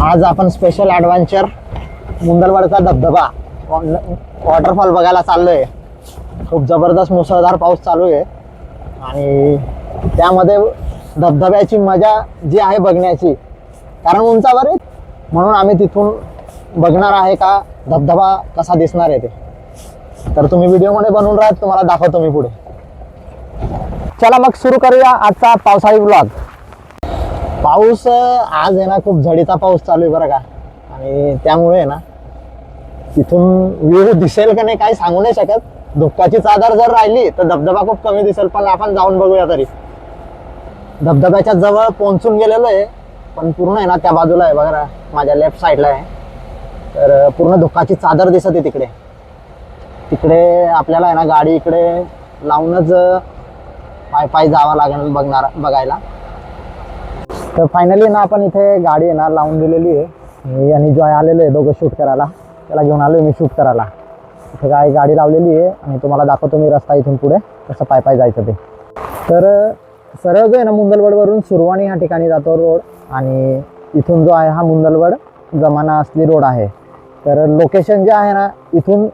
आज आपण special adventure मुंदलवाडचा धबधबा वॉटरफॉल बघायला चाललोय। खूप जबरदस्त मुसळधार पाऊस चालू आहे आणि त्यामध्ये धबधब्याची मजा जी आहे बघण्याची, कारण उंचावर आहे म्हणून आम्ही तिथून बघणार आहे का धबधबा कसा दिसणार आहे ते। तर तुम्ही व्हिडिओमध्ये बनवून राहा, तुम्हाला दाखवतो मी पुढे। चला मग सुरू करूया आजचा पावसाळी व्लॉग। पाऊस आज आहे ना, खूप झडीचा पाऊस चालू आहे बरं का, आणि त्यामुळे आहे ना तिथून व्ह्यू दिसेल का नाही काही सांगू नाही शकत। धुक्काची चादर जर राहिली तर धबधबा खूप कमी दिसेल, पण आपण जाऊन बघूया। तरी धबधब्याच्या जवळ पोहोचून गेलेलो आहे, पण पूर्ण आहे ना त्या बाजूला आहे बघा, माझ्या लेफ्ट साईडला आहे, तर पूर्ण धुक्काची चादर दिसत आहे तिकडे। तिकडे आपल्याला आहे ना गाडी इकडे लावूनच पाय जावं लागेल बघायला। तर फायनली ना आपण इथे गाडी आहे ना लावून दिलेली आहे। मी आणि जॉय आलेलो आहे दोघं शूट करायला, त्याला घेऊन आलो मी शूट करायला। इथे गाडी लावलेली आहे आणि तुम्हाला दाखवतो मी रस्ता इथून पुढे कसं पाय जायचं ते। तर सरळ जो आहे ना मुंदलवडवरून सुरवाणी ह्या ठिकाणी जातो रोड, आणि इथून जो आहे हा मुंदलवड जमाना असली रोड आहे। तर लोकेशन जे आहे ना इथून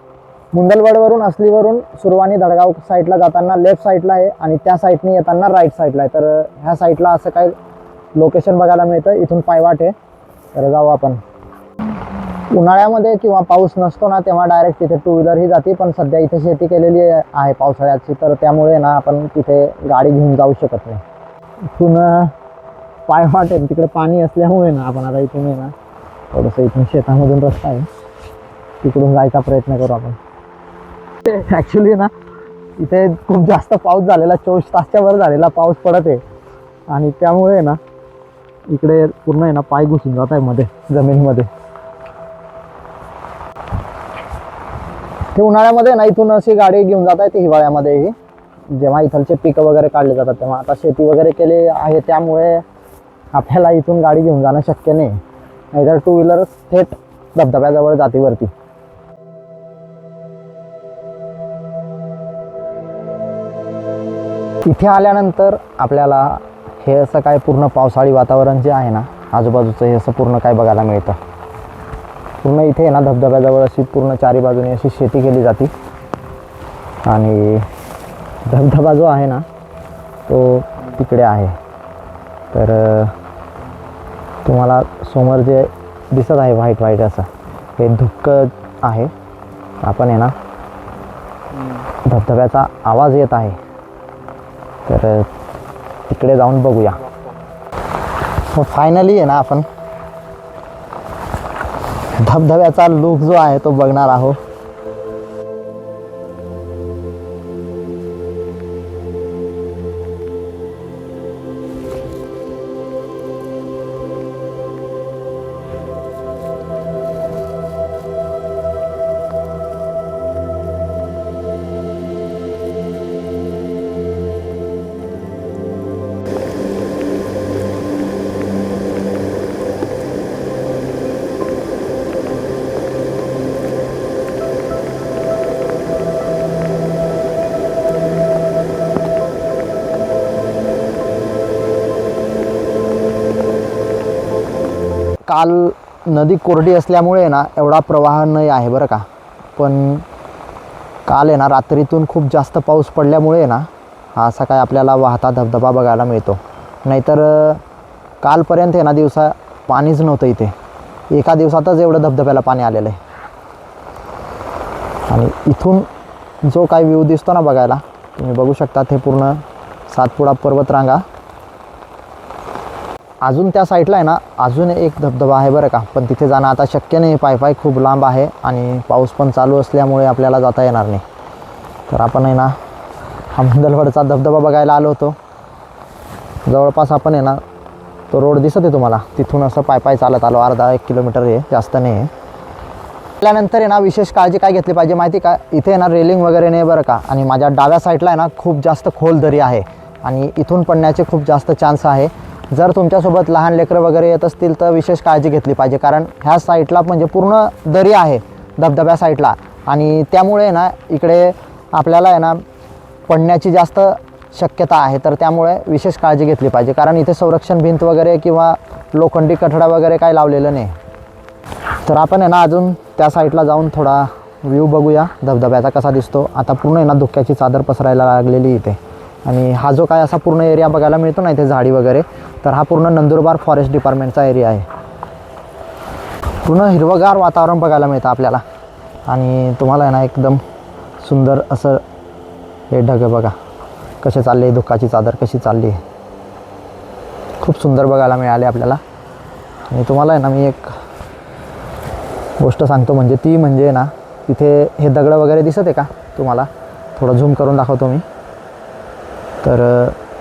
मुंदलवडवरून असलीवरून सुरवाणी दडगाव साईडला जाताना लेफ्ट साईडला आहे, आणि त्या साईडने येताना राईट साईडला आहे। तर ह्या साईडला असं काही लोकेशन बघायला मिळतं, इथून पायवाट आहे। तर जाऊ आपण। उन्हाळ्यामध्ये किंवा पाऊस नसतो ना तेव्हा डायरेक्ट तिथे टू व्हीलर ही जाते, पण सध्या इथे शेती केलेली आहे पावसाळ्याची, तर त्यामुळे ना आपण तिथे गाडी घेऊन जाऊ शकत नाही। इथून पायवाट आहे, तिकडे पाणी असल्यामुळे ना आपण आता इथून आहे ना थोडंसं इथून शेतामधून रस्ता आहे, तिकडून जायचा प्रयत्न करू आपण। ॲक्च्युली ना इथे खूप जास्त पाऊस झालेला, 24 तासच्या वर झालेला पाऊस पडत आहे, आणि त्यामुळे ना इकडे पूर्ण आहे ना पाय घुसून जात आहे मध्ये जमीनमध्ये। ते उन्हाळ्यामध्ये ना इथून अशी गाडी घेऊन जात आहे, ते हिवाळ्यामध्येही जेव्हा इथलचे पिकं वगैरे काढले जातात तेव्हा। आता शेती वगैरे केली आहे त्यामुळे आपल्याला इथून गाडी घेऊन जाणं शक्य नाही, नाहीतर टू व्हीलर थेट धबधब्याजवळ जाते वरती। इथे आल्यानंतर आपल्याला हे असं काय पूर्ण पावसाळी वातावरण जे आहे ना आजूबाजूचं, हे असं पूर्ण काय बघायला मिळतं। पूर्ण इथे ना धबधब्याजवळ अशी पूर्ण चारी बाजूने अशी शेती केली जाते, आणि धबधबा जो आहे ना तो तिकडे आहे। तर तुम्हाला समोर जे दिसत आहे व्हाईट व्हाईट असं, हे धुक्क आहे। आपण आहे ना धबधब्याचा आवाज येत आहे, तर तिकडे जाऊन बघूया। फायनली आहे ना आपण धबधब्याचा लुक जो आहे तो बघणार आहोत। काल नदी कोरडी असल्यामुळे ना एवढा प्रवाह नाही आहे बरं का, पण काल आहे ना रात्रीतून खूप जास्त पाऊस पडल्यामुळे ना हा असा काय आपल्याला वाहता धबधबा बघायला मिळतो। नाहीतर कालपर्यंत आहे ना दिवसा पाणीच नव्हतं इथे, एका दिवसातच एवढं धबधब्याला पाणी आलेलं आहे। आणि इथून जो काय व्ह्यू दिसतो ना बघायला, तुम्ही बघू शकता, ते पूर्ण सातपुडा पर्वतरांगा। अजून त्या साईडला आहे ना अजून एक धबधबा आहे बरं का, पण तिथे जाणं आता शक्य नाही, पाय खूप लांब आहे आणि पाऊस पण चालू असल्यामुळे आपल्याला जाता येणार नाही। तर आपण आहे ना हा मुंदलवडचा धबधबा बघायला आलो होतो। जवळपास आपण आहे ना तो रोड दिसत आहे तुम्हाला, तिथून असं पाय चालत आलो, अर्धा 1 किलोमीटर आहे, जास्त नाही आहे। त्यानंतर आहे ना विशेष काळजी काय घेतली पाहिजे माहिती का, इथे ना रेलिंग वगैरे नाही बरं का, आणि माझ्या डाव्या साईडला आहे ना खूप जास्त खोल दरी आहे, आणि इथून पडण्याचे खूप जास्त चान्स आहे। जर तुमच्यासोबत लहान लेकरं वगैरे येत असतील तर विशेष काळजी घेतली पाहिजे, कारण ह्या साईडला म्हणजे पूर्ण दरी आहे धबधब्या साईडला, आणि त्यामुळे ना इकडे आपल्याला आहे ना पडण्याची जास्त शक्यता आहे, तर त्यामुळे विशेष काळजी घेतली पाहिजे, कारण इथे संरक्षण भिंत वगैरे किंवा लोखंडी कठडा वगैरे काही लावलेलं नाही. तर आपण आहे ना अजून त्या साईडला जाऊन थोडा व्ह्यू बघूया धबधब्याचा कसा दिसतो. आता पूर्ण आहे ना धुक्याची चादर पसरायला लागलेली इथे, आणि हा जो काय असा पूर्ण एरिया बघायला मिळतो ना इथे झाडी वगैरे, तर हा पूर्ण नंदुरबार फॉरेस्ट डिपार्टमेंटचा एरिया आहे. पूर्ण हिरवगार वातावरण बघायला मिळतं आपल्याला, आणि तुम्हाला आहे ना एकदम सुंदर असं हे ढग बघा कसे चालले, धुक्याची चादर कशी चालली, खूप सुंदर बघायला मिळाले आपल्याला. आणि तुम्हाला आहे ना मी एक गोष्ट सांगतो, म्हणजे ती म्हणजे ना तिथे हे दगड वगैरे दिसत आहे का तुम्हाला, थोडं झूम करून दाखवतो मी. तर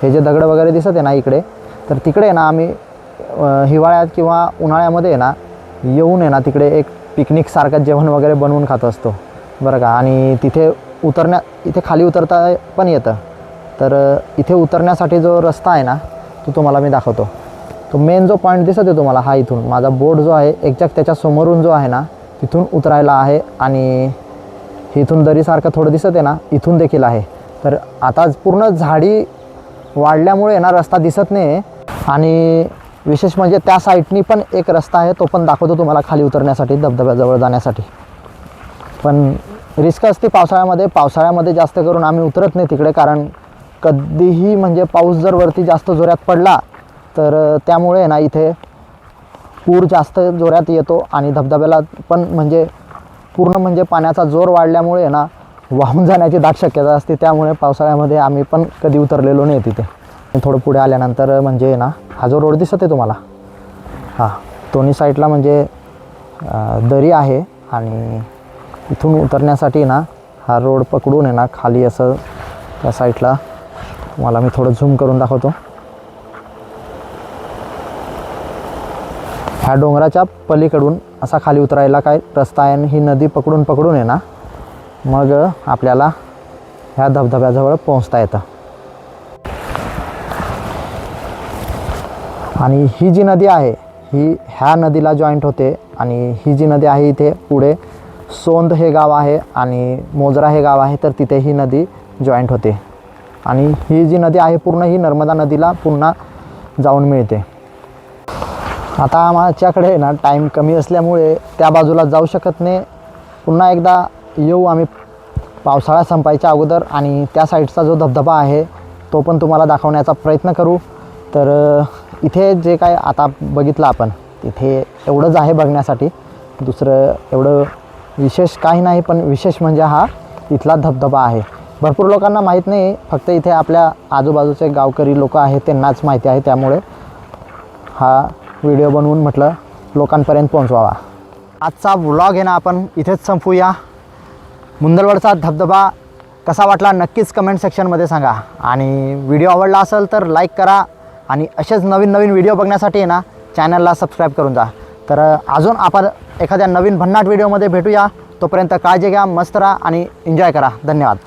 हे जे दगड वगैरे दिसत आहे ना इकडे, तर तिकडे ना आम्ही हिवाळ्यात किंवा उन्हाळ्यामध्ये आहे ना येऊन आहे ना तिकडे एक पिकनिकसारखं जेवण वगैरे बनवून खात असतो बरं का. आणि तिथे इथे खाली उतरता पण येतं. तर इथे उतरण्यासाठी जो रस्ता आहे ना तो तुम्हाला मी दाखवतो. तो मेन जो पॉईंट दिसत आहे तुम्हाला, हा इथून माझा बोर्ड जो आहे एक्झॅक्ट त्याच्या समोरून जो आहे ना तिथून उतरायला आहे. आणि इथून दरीसारखं थोडं दिसत आहे ना, इथून देखील आहे. तर आता पूर्ण झाडी वाढल्यामुळे ना रस्ता दिसत नाही. आणि विशेष म्हणजे त्या साईडनी पण एक रस्ता आहे, तो पण दाखवतो तुम्हाला खाली उतरण्यासाठी, धबधब्याजवळ जाण्यासाठी. पण रिस्क असते पावसाळ्यामध्ये जास्त करून आम्ही उतरत नाही तिकडे, कारण कधीही म्हणजे पाऊस जर वरती जास्त जोरात पडला तर त्यामुळे ना इथे पूर जास्त जोरात येतो, आणि धबधब्याला पण म्हणजे पूर्ण म्हणजे पाण्याचा जोर वाढल्यामुळे ना वाहून जाण्याची दाट शक्यता असते. त्यामुळे पावसाळ्यामध्ये आम्ही पण कधी उतरलेलो नाही तिथे. थोडं पुढे आल्यानंतर म्हणजे ना हा जो रोड दिसत आहे तुम्हाला, हा दोन्ही साईडला म्हणजे दरी आहे, आणि इथून उतरण्यासाठी ना हा रोड पकडून आहे ना खाली असं त्या साईडला तुम्हाला मी थोडं झूम करून दाखवतो. ह्या डोंगराच्या पलीकडून असा खाली उतरायला काय रस्ता आहे, आणि ही नदी पकडून आहे ना मग आपल्याला ह्या धबधब्याजवळ पोहोचता येतं. आणि ही जी नदी आहे ही ह्या नदीला जॉईंट होते. आणि ही जी नदी आहे इथे पुढे सोंद हे गाव आहे आणि मोजरा हे गाव आहे, तर तिथे ही नदी जॉईंट होते. आणि ही जी नदी आहे पूर्ण ही नर्मदा नदीला पुन्हा जाऊन मिळते. आता आमच्याकडे ना टाईम कमी असल्यामुळे त्या बाजूला जाऊ शकत नाही. पुन्हा एकदा येऊ आम्ही पावसाळा संपायच्या अगोदर, आणि त्या साईडचा जो धबधबा आहे तो पण तुम्हाला दाखवण्याचा प्रयत्न करू. तर इथे जे काय आता बघितलं आपण, तिथे एवढंच आहे बघण्यासाठी, दुसरं एवढं विशेष काही नाही. पण विशेष म्हणजे हा इथला धबधबा आहे. भरपूर लोकांना माहीत नाही, फक्त इथे आपल्या आजूबाजूचे गावकरी लोक आहेत त्यांनाच माहिती आहे. त्यामुळे हा व्हिडिओ बनवून म्हटलं लोकांपर्यंत पोहोचवावा. आजचा व्लॉग आहे ना आपण इथेच संपवूया. मुंदलवडचा धबधबा कसा वाटला नक्कीच कमेंट सेक्शनमध्ये सांगा. आणि व्हिडिओ आवडला असेल तर लाईक करा, आणि असेच नवीन व्हिडिओ बघण्यासाठी ना चॅनलला सबस्क्राईब करून जा. तर अजून आपण एखाद्या नवीन भन्नाट व्हिडिओमध्ये भेटूया. तोपर्यंत काळजी घ्या, मस्त राहा आणि एन्जॉय करा. धन्यवाद.